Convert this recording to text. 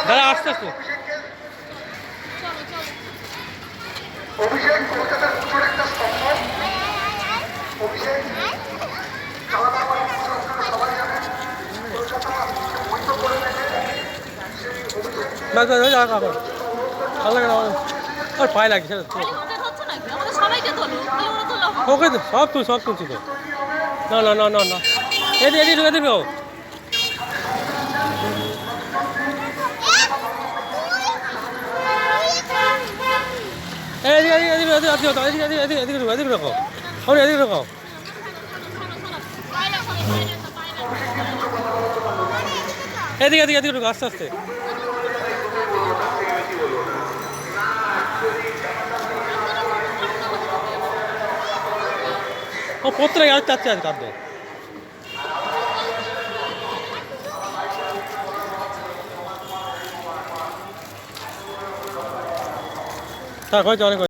দাঁড়া আস্তে আস্তে। অভিষেক কলকাতার পুজোর একটা স্তম্ভ। অভিষেক আলাদা করে পুজো আপনারা সবাই জানেন। কলকাতা বৈধ করে দেবে সেই অভিষেককে আর পায়ে লাগছে ওকে তো সব তুলছি তো। না না না না না এদিকে এদিকে এদিকে ঢুকে এদিকে এদিকে এদিকে এদিকে এদিকে এদিকে এদিকে ঢুকো এদিকে ঢুকো ওরে এদিকে ঢুকো এদিকে এদিকে এদিকে ঢুকো আস্তে আস্তে। ও পত্রে গেল চাচ্ছে আজ কাঁদবে। তা কয়েছে অনেক